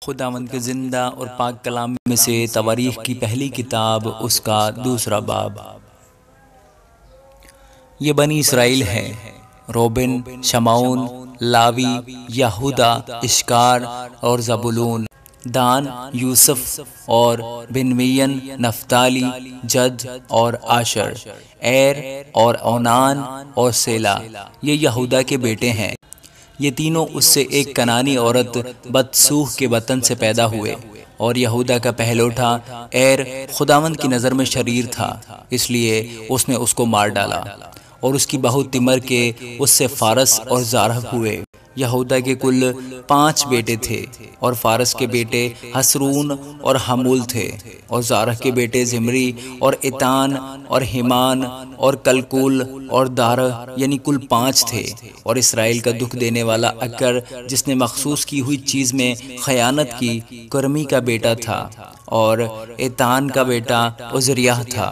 خداوند کے زندہ اور پاک کلام میں سے تواریخ کی پہلی کتاب اس کا دوسرا باب۔ یہ بنی اسرائیل ہے، روبن، شمعون، لاوی، یہودا، اشکار اور زبولون، دان، یوسف اور بنیامین، نفتالی، جد اور آشر، ایر اور اونان اور سیلا۔ یہ یہودا کے بیٹے ہیں۔ یہ تینوں اس سے ایک کنانی عورت بتسوح کے وطن سے پیدا ہوئے، اور یہودا کا پہلوٹا ایر خداوند کی نظر میں شریر تھا، اس لیے اس نے اس کو مار ڈالا، اور اس کی بہو تمر کے اس سے فارس اور زارہ ہوئے۔ یہودا کے کل 5 بیٹے تھے، اور فارس کے بیٹے حسرون اور حمول تھے، اور زارہ کے بیٹے زمری اور اتان اور ہیمان اور کلکول اور دارہ، یعنی کل 5 تھے۔ اور اسرائیل کا دکھ دینے والا اکر، جس نے مخصوص کی ہوئی چیز میں خیانت کی، کرمی کا بیٹا تھا، اور اتان کا بیٹا عزریہ تھا۔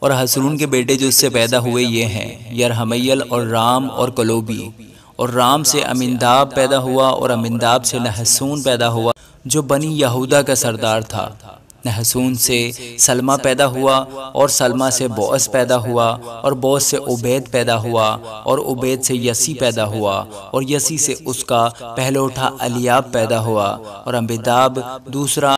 اور حسرون کے بیٹے جو اس سے پیدا ہوئے یہ ہیں، یرحمیل اور رام اور کلوبی۔ اور رام سے امنداب پیدا ہوا، اور امنداب سے نحسون پیدا ہوا جو بنی یہودا کا سردار تھا۔ نحسون سے سلمہ پیدا ہوا، اور سلمہ سے بوعز پیدا ہوا، اور بوعز سے عبید پیدا ہوا، اور عبید سے یسی پیدا ہوا، اور یسی سے اس کا پہلوٹا الیاب پیدا ہوا، اور امنداب دوسرا،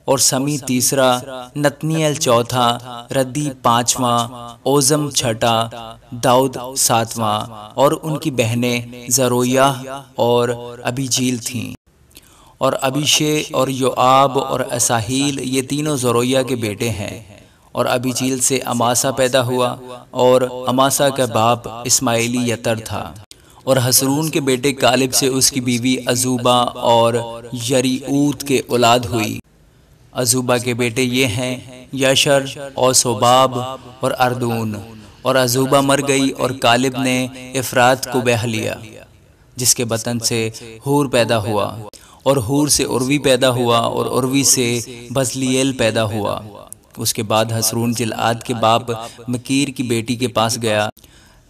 اور سمی تیسرا، نتنیل چوتھا، ردی 5واں، اوزم 6واں، داؤد 7واں، اور ان کی بہنیں زرویہ اور ابیجیل تھیں۔ اور ابیشے اور یوآب اور اساہیل، یہ تینوں زرویہ کے بیٹے ہیں۔ اور ابیجیل سے اماسا پیدا ہوا، اور اماسا کا باپ اسماعیلی یتر تھا۔ اور حسرون کے بیٹے کالب سے اس کی بیوی عزوبہ اور یریعوت کے اولاد ہوئی۔ عزوبہ کے بیٹے یہ ہیں، یشر اور صوباب اور اردون۔ اور عزوبہ مر گئی، اور کالب نے افرات کو بیہ لیا، جس کے بطن سے ہور پیدا ہوا، اور ہور سے عروی پیدا ہوا، اور عروی سے بزلیل پیدا ہوا۔ اس کے بعد حسرون جلعاد کے باپ مکیر کی بیٹی کے پاس گیا،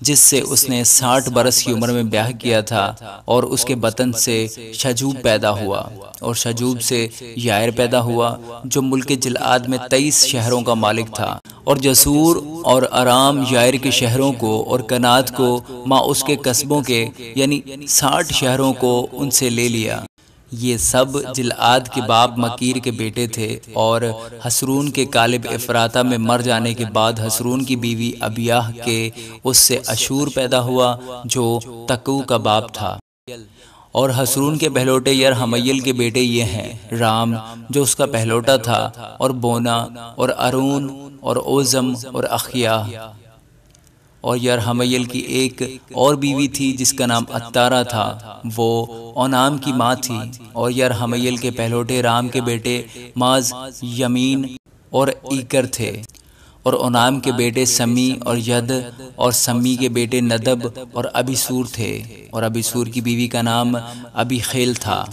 جس سے اس نے 60 برس کی عمر میں بیاہ کیا تھا، اور اس کے بطن سے شجوب پیدا ہوا، اور شجوب سے یائر پیدا ہوا، جو ملک جلعاد میں 23 شہروں کا مالک تھا۔ اور جسور اور ارام یائر کے شہروں کو، اور کنات کو ماں اس کے قصبوں کے، یعنی 60 شہروں کو ان سے لے لیا۔ یہ سب جلعاد کے باپ مکیر کے بیٹے تھے۔ اور حسرون کے کالب افراتا میں مر جانے کے بعد حسرون کی بیوی ابیاہ کے اس سے اشور پیدا ہوا، جو تکو کا باپ تھا۔ اور حسرون کے پہلوٹے یرحمیل کے بیٹے یہ ہیں، رام جو اس کا پہلوٹا تھا، اور بونا اور ارون اور اوزم اور اخیا۔ اور یرحمیل کی ایک اور بیوی تھی جس کا نام اتارا تھا، وہ اونام کی ماں تھی۔ اور یرحمیل کے پہلوٹے رام کے بیٹے ماز، یمین اور ایکر تھے۔ اور اونام کے بیٹے سمی اور ید، اور سمی کے بیٹے ندب اور ابیسور تھے۔ اور ابیسور کی بیوی کا نام ابیخیل تھا۔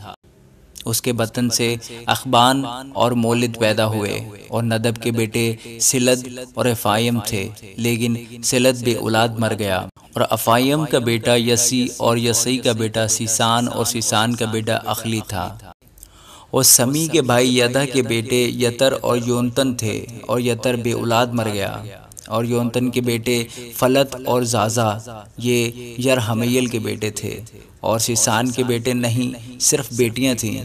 اس کے بطن سے اخبان اور مولد پیدا ہوئے۔ اور ندب کے بیٹے سلد اور افائم تھے، لیکن سلد بے اولاد مر گیا۔ اور افائم کا بیٹا یسی، اور یسی کا بیٹا سیسان، اور سیسان کا بیٹا اخلی تھا۔ اور سمی کے بھائی یدا کے بیٹے یتر اور یونتن تھے، اور یتر بے اولاد مر گیا۔ اور یونتن کے بیٹے فلت اور زازا، یہ یرحمیل کے بیٹے تھے۔ اور سیسان کے بیٹے نہیں، صرف بیٹیاں تھیں۔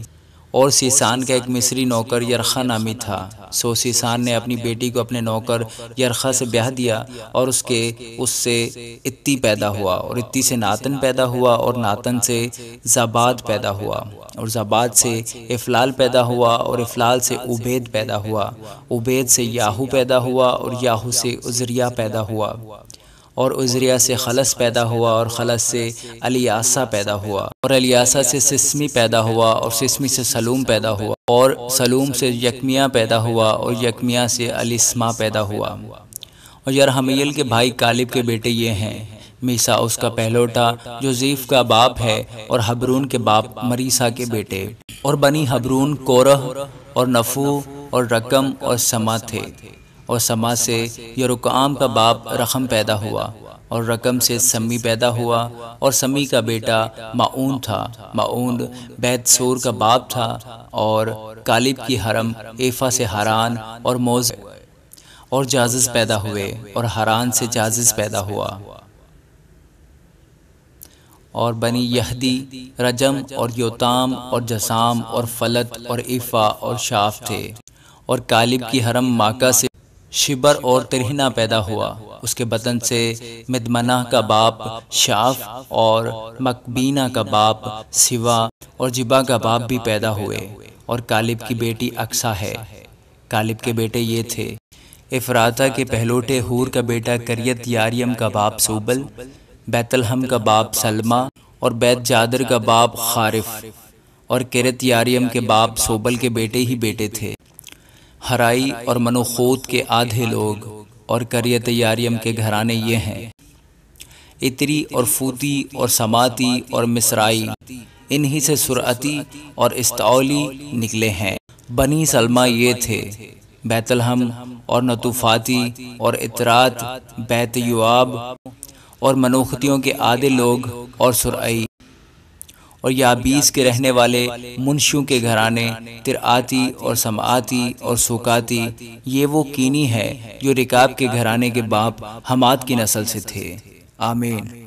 اور سیسان کا ایک مصری نوکر یرخا نامی تھا، سو سیسان نے اپنی بیٹی کو اپنے نوکر یرخا سے بیاہ دیا، اور اس سے اتی پیدا ہوا، اور اتی سے ناتن پیدا ہوا، اور ناتن سے زاباد پیدا ہوا، اور زاباد سے افلال پیدا ہوا، اور افلال سے عبید پیدا ہوا، عبید سے یاہو پیدا ہوا، اور یاہو سے عزریہ پیدا ہوا، اور عزریہ سے خلص پیدا ہوا، اور خلص سے الیاسا پیدا ہوا، اور الیاسا سے سسمی پیدا ہوا، اور سسمی سے سلوم پیدا ہوا، اور سلوم سے یکمیہ پیدا ہوا، اور یکمیہ سے الیسما پیدا ہوا۔ اور یرحمیل کے بھائی کالب کے بیٹے یہ ہیں، میسا اس کا پہلوٹا جو زیف کا باپ ہے، اور حبرون کے باپ مریسا کے بیٹے۔ اور بنی حبرون کورہ اور نفو اور رقم اور سما تھے۔ اور سما سے یرکعام کا باپ رقم پیدا ہوا، اور رقم سے سمی پیدا ہوا، اور سمی کا بیٹا معون تھا، معون بیت سور کا باپ تھا، اور کالب کی حرم ایفا سے ہاران اور موز اور جازز پیدا ہوئے، اور ہاران سے جازز پیدا ہوا۔ اور بنی یہدی رجم اور یوتام اور جسام اور فلت اور ایفا اور شاف تھے، اور کالب کی حرم ماکا سے شبر اور ترہنہ پیدا ہوا، اس کے بطن سے مدمنہ کا باپ شاف اور مکبینہ کا باپ سوا اور جبا کا باپ بھی پیدا ہوئے، اور کالب کی بیٹی اکسا ہے۔ کالب کے بیٹے یہ تھے: افراطہ کے پہلوٹے ہور کا بیٹا کریت یاریم کا باپ سوبل، بیت الحم کا باپ سلمہ، اور بیت جادر کا باپ خارف، اور کریت یاریم کے باپ سوبل کے بیٹے ہی بیٹے تھے۔ ہرائی اور منوخوت کے آدھے لوگ، اور کریت یاریم کے گھرانے یہ ہیں: اتری اور فوتی اور سماتی اور مصرائی، انہی سے سرعتی اور استعولی نکلے ہیں۔ بنی سلمہ یہ تھے: بیت الحم اور نطوفاتی اور اترات، بیت یواب اور منوختیوں کے آدھے لوگ، اور سرعی اور یابیس کے رہنے والے منشیوں کے گھرانے، ترآتی اور سمعاتی اور سوکاتی، یہ وہ کینی ہے جو رکاب کے گھرانے کے باپ حماد کی نسل سے تھے۔ آمین۔